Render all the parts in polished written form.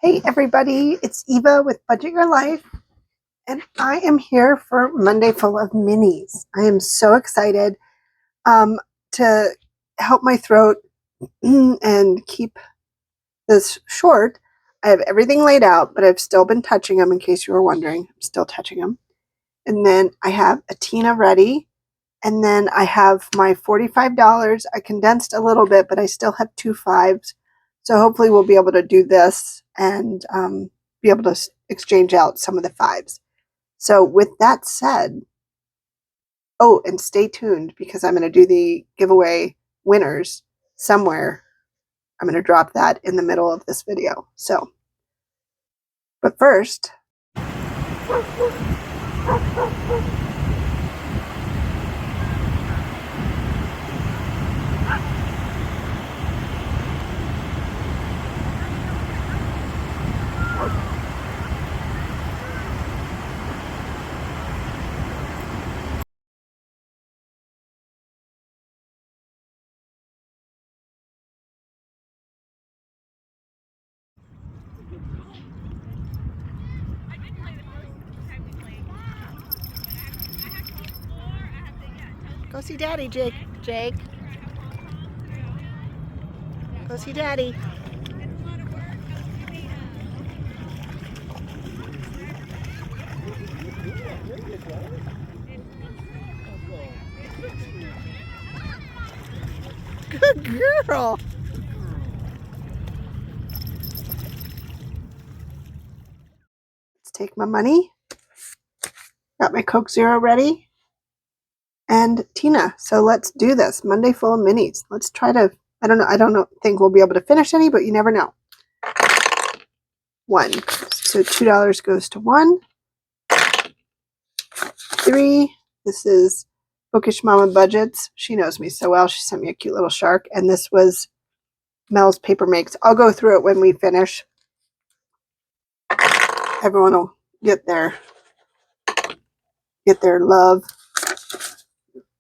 Hey everybody, it's Eva with Budget Your Life, and I am here for Monday Full of Minis. I am so excited to help my throat and keep this short. I have everything laid out, but I've still been touching them in case you were wondering. I'm still touching them. And then I have a Tina ready, and then I have my $45. I condensed a little bit, but I still have 2 5s. So hopefully we'll be able to do this and be able to exchange out some of the 5s. So with that said, oh, and stay tuned because I'm going to do the giveaway winners somewhere. I'm going to drop that in the middle of this video. So, but first, go see Daddy, Jake. Jake. Go see Daddy. Good girl. Let's take my money. Got my Coke Zero ready. And Tina. So let's do this. Monday Full of Minis. Let's try to, I don't think we'll be able to finish any, but you never know. 1. So $2 goes to 1. 3. This is Bookish Mama Budgets. She knows me so well. She sent me a cute little shark. And this was Mel's Paper Makes. I'll go through it when we finish. Everyone will get their love.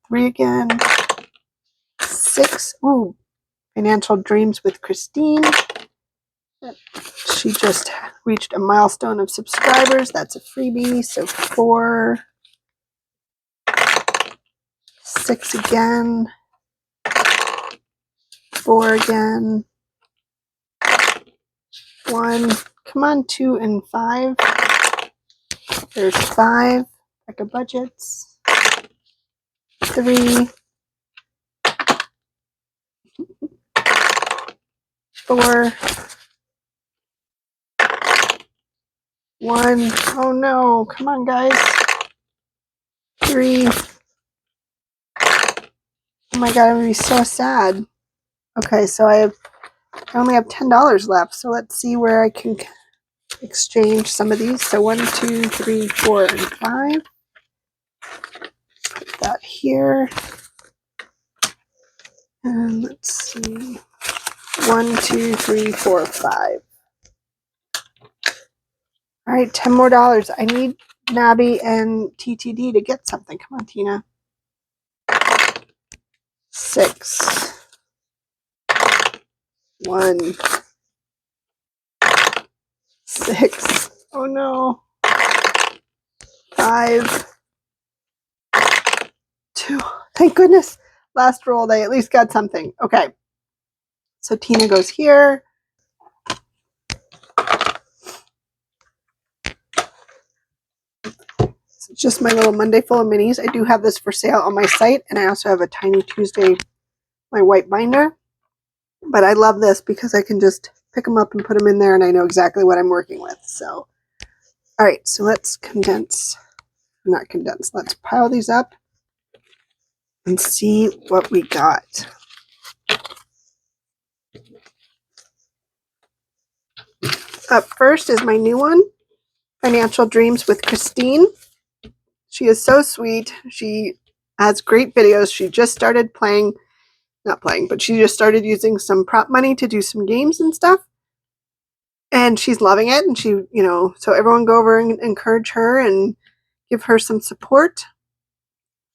3 again. 6. Ooh, Financial Dreams with Christine. She just reached a milestone of subscribers. That's a freebie. So 4. 6 again. 4 again. 1. Come on, 2 and 5. There's 5. Pack of budgets. 3. 4. 1. Oh no, come on guys. 3. Oh my god, I'm gonna be so sad. Okay, so I only have $10 left, so let's see where I can exchange some of these. So 1, 2, 3, 4, and 5. Put that here. And let's see. 1, 2, 3, 4, 5. All right, $10 more. I need Nabby and TTD to get something. Come on, Tina. 6. 1. 6. Oh no. 5. 2. Thank goodness. Last roll, they at least got something. Okay. So Tina goes here. It's just my little Monday Full of Minis. I do have this for sale on my site, and I also have a Tiny Tuesday, my white binder. But I love this because I can just pick them up and put them in there, and I know exactly what I'm working with. So, all right, so let's condense. Not condense. Let's pile these up and see what we got. Up first is my new one, Financial Dreams with Christine. She is so sweet. She has great videos. She just started but she just started using some prop money to do some games and stuff. And she's loving it. And she, so everyone go over and encourage her and give her some support.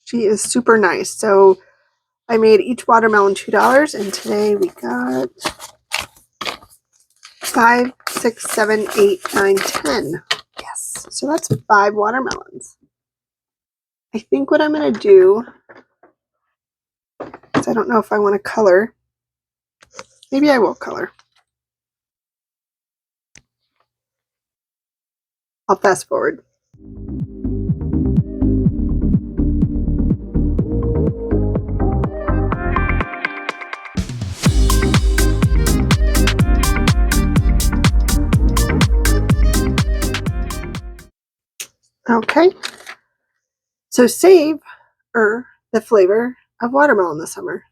She is super nice. So I made each watermelon $2, and today we got 5 6, 7, 8, 9, 10. Yes. So that's 5 watermelons. I think what I'm going to do, because I don't know if I want to color. Maybe I will color. I'll fast forward. Okay. So savor the flavor of watermelon this summer.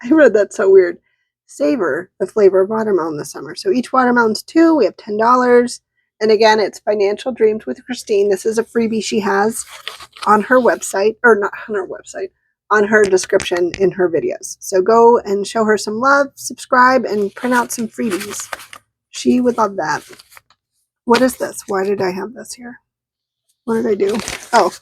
I read that so weird. Savor the flavor of watermelon this summer. So each watermelon's $2. We have $10. And again, it's Financial Dreams with Christine. This is a freebie she has on her website, or not on her website, on her description in her videos. So go and show her some love, subscribe, and print out some freebies. She would love that. What is this? Why did I have this here? What did I do? Oh,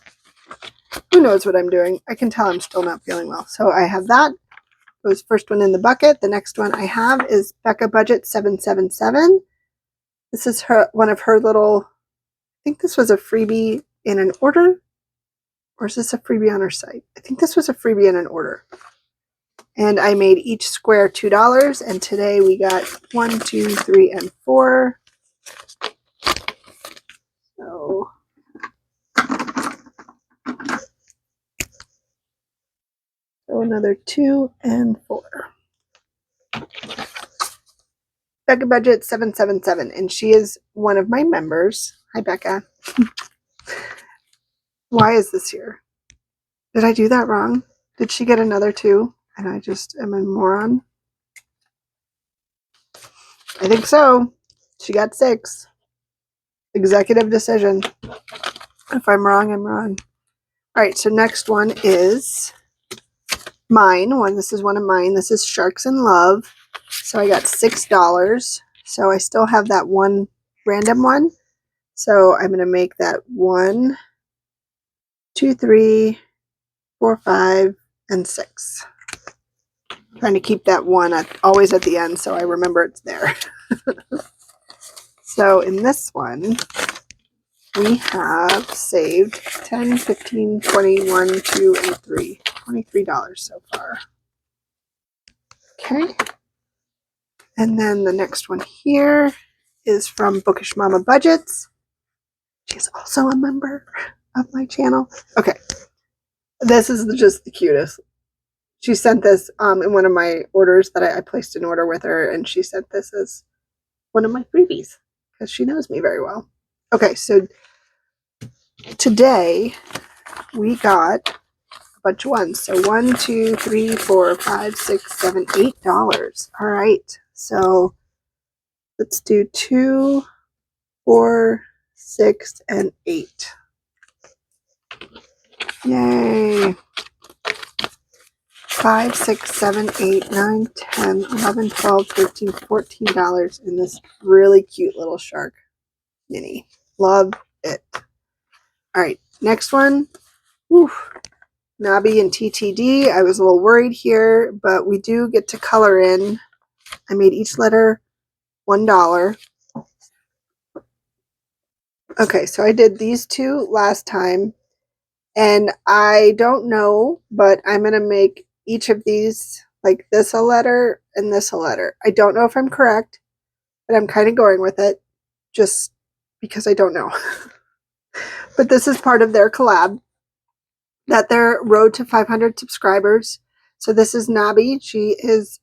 who knows what I'm doing? I can tell I'm still not feeling well. So I have that. It was first one in the bucket. The next one I have is Becca Budget 777. This is one of her little, I think this was a freebie in an order. Or is this a freebie on her site? I think this was a freebie in an order. And I made each square $2. And today we got 1, 2, 3, and 4. So another 2 and 4. Becca Budget 777. And she is one of my members. Hi, Becca. Why is this here? Did I do that wrong? Did she get another 2? And I just am a moron? I think so. She got 6. Executive decision. If I'm wrong, I'm wrong. All right, so next one is mine. This is one of mine. This is Sharks in Love. So I got $6. So I still have that one random one. So I'm going to make that 1, 2, 3, 4, 5, and 6. I'm trying to keep that one always at the end so I remember it's there. So in this one, we have saved 10, 15, 21, 2, and 3. $23 so far. Okay. And then the next one here is from Bookish Mama Budgets. She's also a member of my channel. Okay. This is just the cutest. She sent this in one of my orders that I placed an order with her, and she sent this as one of my freebies because she knows me very well. Okay, so today we got a bunch of ones. So 1, 2, 3, 4, 5, 6, 7, $8. All right. So let's do 2, 4, 6, and 8. Yay. 5, 6, 7, 8, 9, 10, 11, 12, 13, $14 in this really cute little shark mini. Love it. All right, next one. Whew. Nobby and TTD. I was a little worried here, but we do get to color in. I made each letter $1. Okay, so I did these 2 last time, and I don't know, but I'm going to make each of these, like this a letter and this a letter. I don't know if I'm correct, but I'm kind of going with it just because I don't know. But this is part of their collab that their road to 500 subscribers. So this is Nobby. She is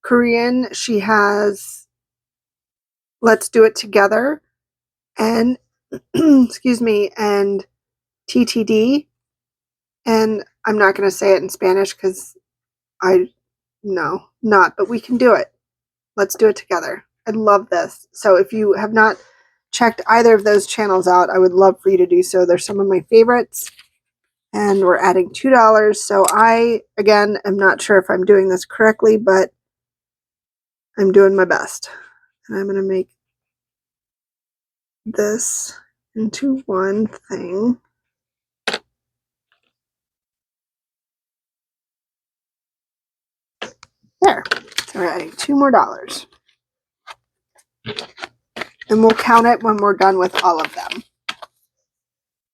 Korean. She has Let's Do It Together and excuse me, and TTD. And I'm not going to say it in Spanish because but we can do it. Let's do it together. I love this. So if you have not checked either of those channels out, I would love for you to do so. They're some of my favorites. And we're adding $2. So I, again, am not sure if I'm doing this correctly, but I'm doing my best. And I'm going to make this into one thing. There. So we're adding $2 more. And we'll count it when we're done with all of them.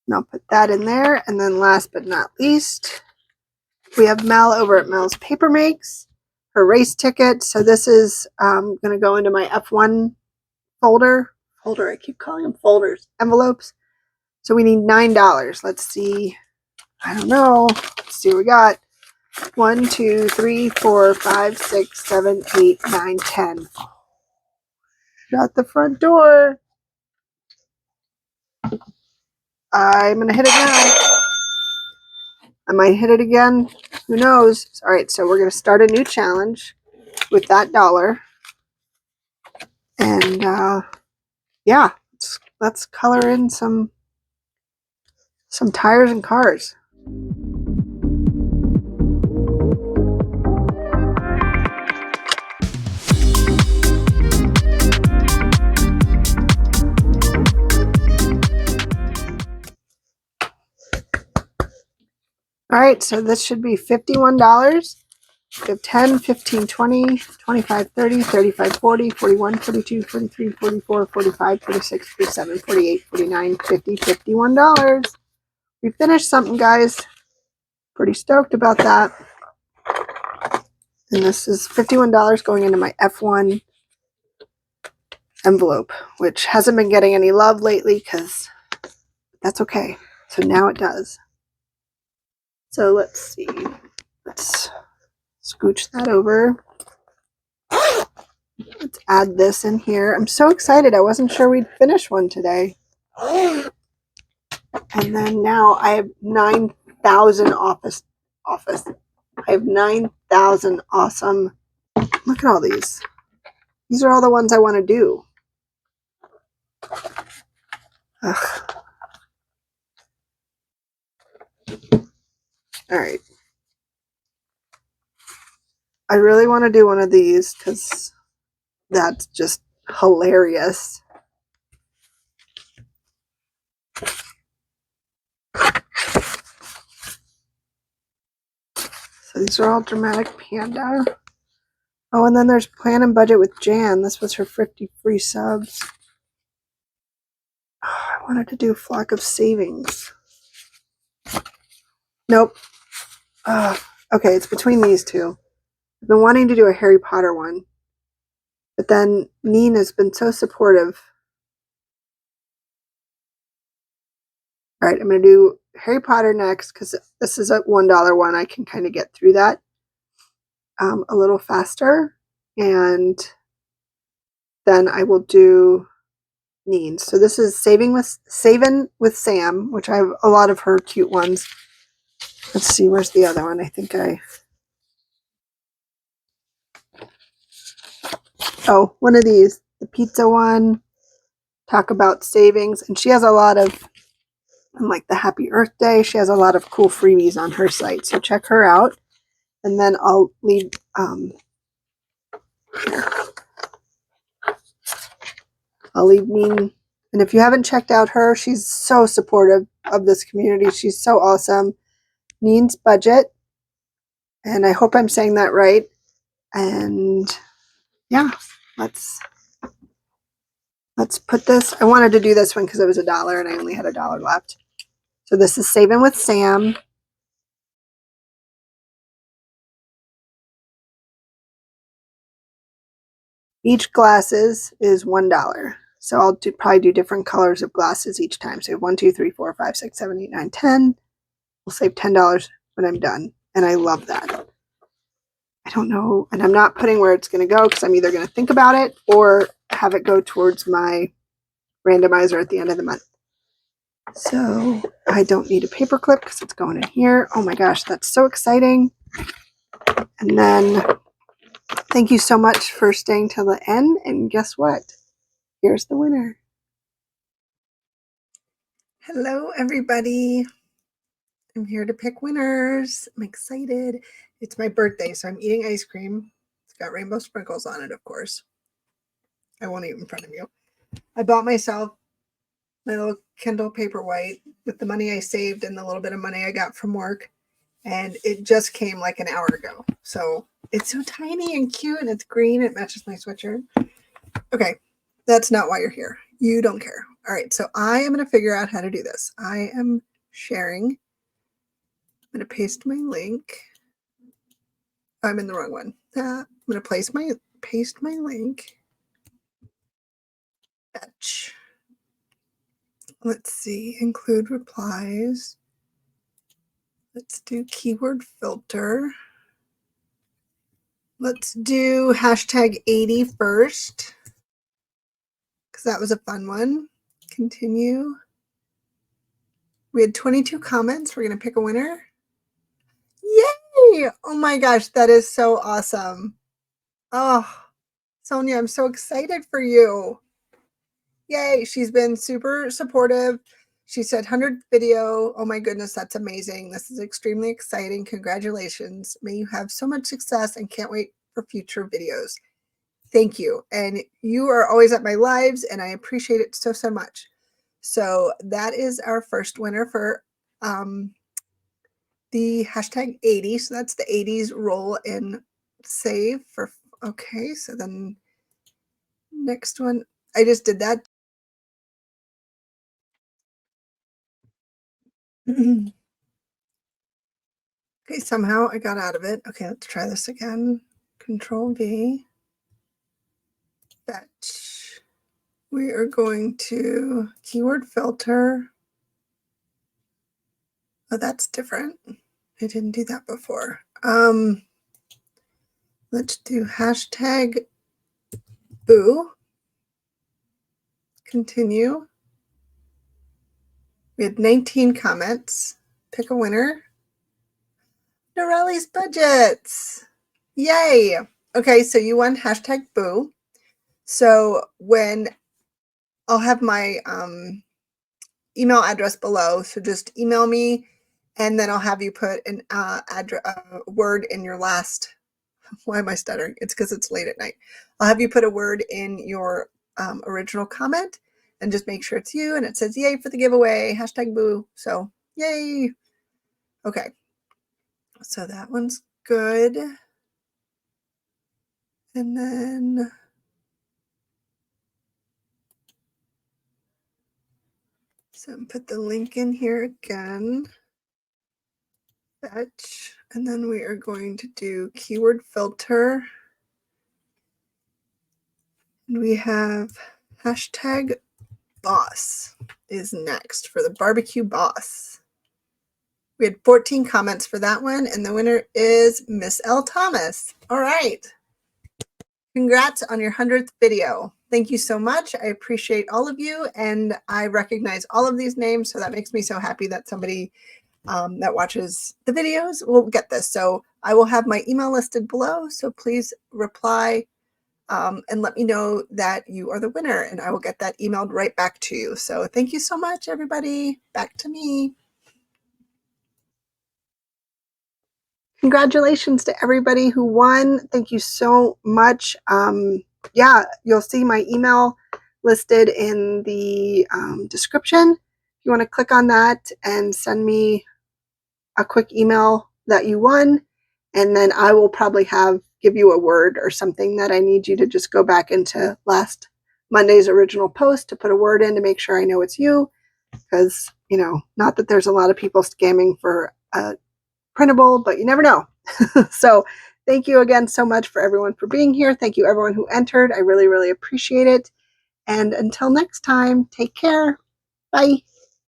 And I'll put that in there. And then last but not least, we have Mel over at Mel's Paper Makes, her race ticket. So this is going to go into my F1 folder. I keep calling them folders. Envelopes. So we need $9. Let's see. I don't know. Let's see what we got. 1, 2, 3, 4, 5, 6, 7, 8, 9, 10. Shut the front door. I'm going to hit it now. I might hit it again. Who knows? All right, so we're going to start a new challenge with that dollar. And yeah, let's color in some tires and cars. All right, so this should be $51. We have 10, 15, 20, 25, 30, 35, 40, 41, 42, 43, 44, 45, 46, 47, 48, 49, 50, $51. We finished something, guys. Pretty stoked about that. And this is $51 going into my F1 envelope, which hasn't been getting any love lately because that's okay. So now it does. So let's see. Let's scooch that over. Let's add this in here. I'm so excited. I wasn't sure we'd finish one today. And then now I have 9,000 office. I have 9,000 awesome. Look at all these. These are all the ones I want to do. Ugh. All right. I really want to do one of these because that's just hilarious. So these are all Dramatic Panda. Oh, and then there's Plan and Budget with Jan. This was her 50 free subs. Oh, I wanted to do Flock of Savings. Nope. Okay, it's between these two. I've been wanting to do a Harry Potter one. But then Nina's been so supportive. All right, I'm going to do Harry Potter next because this is a $1 one. I can kind of get through that a little faster. And then I will do Neen. So this is Saving with Sam, which I have a lot of her cute ones. Let's see, where's the other one? I think one of these, the pizza one. Talk about savings, and she has a lot of, like the Happy Earth Day. She has a lot of cool freebies on her site, so check her out. And then I'll leave Neen. And if you haven't checked out her, she's so supportive of this community. She's so awesome. Neen's Budget, and I hope I'm saying that right. And yeah, let's put this. I wanted to do this one because it was $1 and I only had $1 left. So this is Saving with Sam. Each glasses is $1. So I'll probably do different colors of glasses each time. So 1, 2, 3, 4, 5, 6, 7, 8, 9, 10. We'll save $10 when I'm done. And I love that. I don't know. And I'm not putting where it's going to go because I'm either going to think about it or have it go towards my randomizer at the end of the month. So I don't need a paper clip because it's going in here. Oh my gosh, that's so exciting. And then thank you so much for staying till the end. And guess what? Here's the winner. Hello, everybody. I'm here to pick winners. I'm excited. It's my birthday, so I'm eating ice cream. It's got rainbow sprinkles on it, of course. I won't eat in front of you. I bought myself my little Kindle Paperwhite with the money I saved and the little bit of money I got from work. And it just came like an hour ago. So it's so tiny and cute and it's green. It matches my sweatshirt. Okay. That's not why you're here. You don't care. All right, so I am going to figure out how to do this. I am sharing. I'm going to paste my link. I'm in the wrong one. I'm going to paste my link. Fetch. Let's see, include replies. Let's do keyword filter. Let's do hashtag 80 first, because that was a fun one. Continue. We had 22 comments. We're going to pick a winner. Yay! Oh my gosh, that is so awesome. Oh, Sonia, I'm so excited for you. Yay, she's been super supportive. She said 100th video. Oh my goodness, that's amazing. This is extremely exciting. Congratulations. May you have so much success and can't wait for future videos. Thank you. And you are always at my lives and I appreciate it so, so much. So that is our first winner for the hashtag 80. So that's the 80s roll in save for, okay. So then next one, I just did that. Okay, somehow I got out of it. Okay, let's try this again. Control V. Fetch. We are going to keyword filter. Oh, that's different. I didn't do that before. Let's do hashtag boo. Continue. We had 19 comments. Pick a winner. Norelli's Budgets. Yay. Okay, so you won hashtag boo. So when I'll have my email address below, so just email me and then I'll have you put an word in your last, why am I stuttering? It's because it's late at night. I'll have you put a word in your original comment and just make sure it's you and it says yay for the giveaway, hashtag boo. So yay. Okay, so that one's good. And then so put the link in here again. Fetch, and then we are going to do keyword filter. And we have hashtag boss is next for the barbecue boss. We had 14 comments for that one, and the winner is Miss L. Thomas. All right. Congrats on your 100th video. Thank you so much. I appreciate all of you, and I recognize all of these names, so that makes me so happy that somebody that watches the videos will get this. So I will have my email listed below, so please reply and let me know that you are the winner, and I will get that emailed right back to you. So thank you so much, everybody. Back to me. Congratulations to everybody who won. Thank you so much. Yeah, you'll see my email listed in the description. If you want to click on that and send me a quick email that you won, and then I will probably give you a word or something that I need you to just go back into last Monday's original post to put a word in to make sure I know it's you, because, you know, not that there's a lot of people scamming for a printable, but you never know. So thank you again so much for everyone for being here. Thank you everyone who entered. I really, really appreciate it. And until next time, take care. Bye.